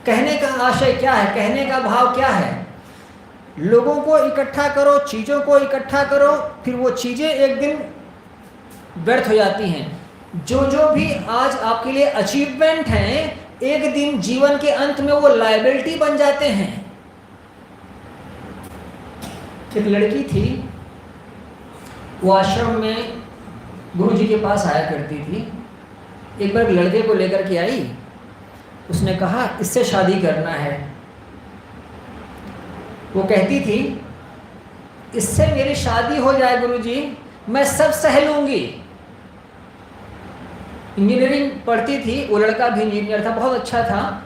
कहने का आशय क्या है, कहने का भाव क्या है? लोगों को इकट्ठा करो, चीज़ों को इकट्ठा करो, फिर वो चीज़ें एक दिन व्यर्थ हो जाती हैं। जो जो भी आज आपके लिए अचीवमेंट हैं, एक दिन जीवन के अंत में वो लायबिलिटी बन जाते हैं। एक लड़की थी, वो आश्रम में गुरुजी के पास आया करती थी। एक बार लड़के को लेकर के आई, उसने कहा इससे शादी करना है। वो कहती थी इससे मेरी शादी हो जाए गुरुजी, मैं सब सह लूंगी। इंजीनियरिंग पढ़ती थी, वो लड़का भी इंजीनियर था, बहुत अच्छा था।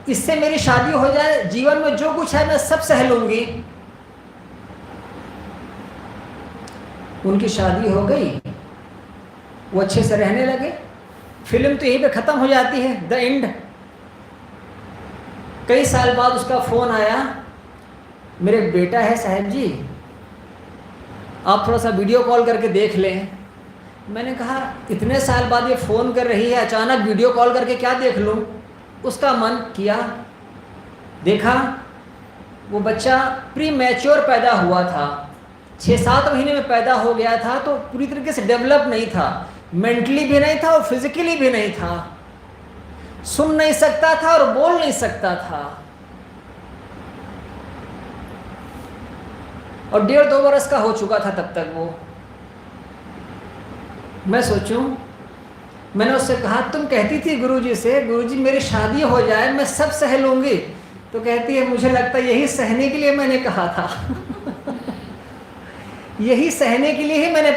इससे मेरी शादी हो जाए, जीवन में जो कुछ है मैं सब सह लूंगी। उनकी शादी हो गई, वो अच्छे से रहने लगे। फिल्म तो यहीं पे ख़त्म हो जाती है, द एंड। कई साल बाद उसका फ़ोन आया, मेरे बेटा है साहब जी, आप थोड़ा सा वीडियो कॉल करके देख लें। मैंने कहा इतने साल बाद ये फ़ोन कर रही है, अचानक वीडियो कॉल करके क्या देख लूँ? उसका मन किया, देखा। वो बच्चा प्री मैच्योर पैदा हुआ था, 6-7 महीने में पैदा हो गया था, तो पूरी तरीके से डेवलप नहीं था, मेंटली भी नहीं था और फिजिकली भी नहीं था। सुन नहीं सकता था और बोल नहीं सकता था। और 1.5-2 वर्ष का हो चुका था तब तक वो। मैं सोचूं, मैंने उससे कहा तुम कहती थी गुरुजी से, गुरुजी मेरी शादी हो जाए मैं सब सह लूंगी। तो कहती है मुझे लगता है यही सहने के लिए मैंने कहा था। यही सहने के लिए ही मैंने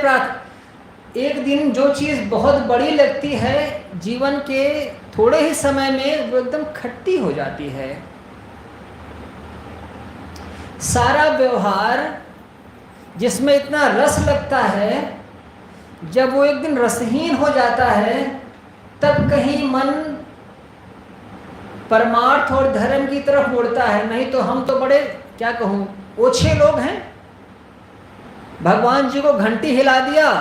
एक दिन जो चीज़ बहुत बड़ी लगती है, जीवन के थोड़े ही समय में वो एकदम खट्टी हो जाती है। सारा व्यवहार जिसमें इतना रस लगता है, जब वो एक दिन रसहीन हो जाता है, तब कहीं मन परमार्थ और धर्म की तरफ मुड़ता है। नहीं तो हम तो बड़े, क्या कहूँ, ओछे लोग हैं। भगवान जी को घंटी हिला दिया,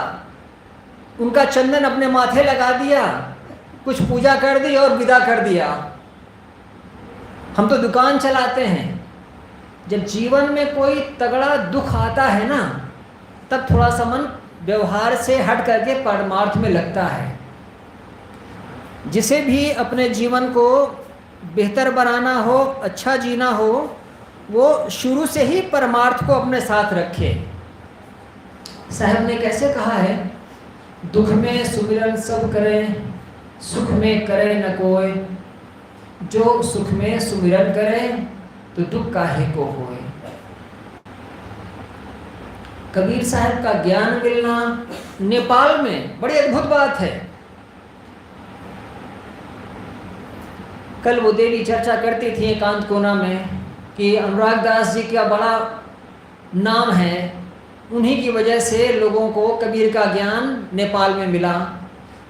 उनका चंदन अपने माथे लगा दिया, कुछ पूजा कर दी और विदा कर दिया। हम तो दुकान चलाते हैं। जब जीवन में कोई तगड़ा दुख आता है ना, तब थोड़ा सा मन व्यवहार से हट करके परमार्थ में लगता है। जिसे भी अपने जीवन को बेहतर बनाना हो, अच्छा जीना हो, वो शुरू से ही परमार्थ को अपने साथ रखे। साहब ने कैसे कहा है, दुख में सुमिरन सब करें, सुख में करे न कोई। जो सुख में सुमिरन करे, तो दुख काहे को होए। कबीर साहब का ज्ञान मिलना नेपाल में बड़ी अद्भुत बात है। कल वो देवी चर्चा करती थी एकांत कोना में कि अनुराग दास जी का बड़ा नाम है, उन्हीं की वजह से लोगों को कबीर का ज्ञान नेपाल में मिला।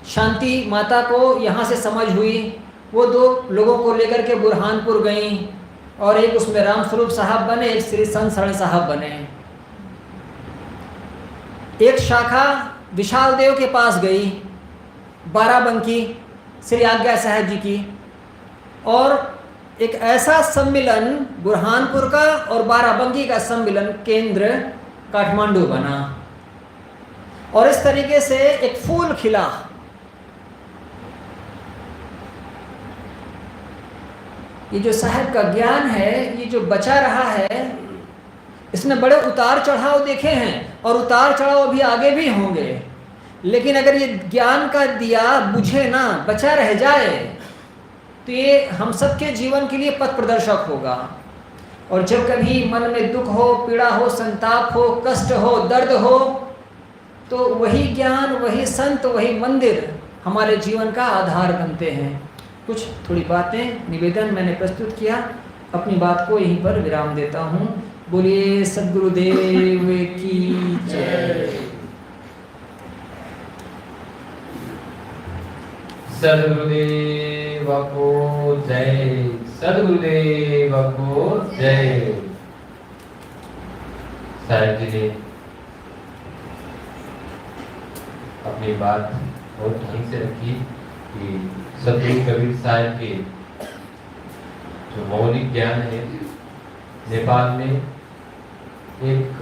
शांति माता को यहाँ से समझ हुई, वो 2 लोगों को लेकर के बुरहानपुर गईं और एक उसमें रामस्वरूप साहब बने, एक श्री संत शरण साहब बने। एक शाखा विशाल देव के पास गई, बाराबंकी श्री आज्ञा साहब जी की, और एक ऐसा सम्मिलन बुरहानपुर का और बाराबंकी का सम्मिलन केंद्र काठमांडू बना। और इस तरीके से एक फूल खिला। ये जो साहब का ज्ञान है, ये जो बचा रहा है, इसने बड़े उतार चढ़ाव देखे हैं और उतार चढ़ाव अभी आगे भी होंगे। लेकिन अगर ये ज्ञान का दिया बुझे ना, बचा रह जाए, तो ये हम सबके जीवन के लिए पथ प्रदर्शक होगा। और जब कभी मन में दुख हो, पीड़ा हो, संताप हो, कष्ट हो, दर्द हो, तो वही ज्ञान, वही संत, वही मंदिर हमारे जीवन का आधार बनते हैं। कुछ थोड़ी बातें निवेदन मैंने प्रस्तुत किया, अपनी बात को यहीं पर विराम देता हूँ। बोलिए सद्गुरुदेव की जय। सद्गुरुदेव को जय, सद्गुरुदेव को जय। साहब जी ने अपनी बात बहुत ढंग से रखी कि सद्गुरु कबीर साहब के जो मौलिक ज्ञान है, नेपाल में एक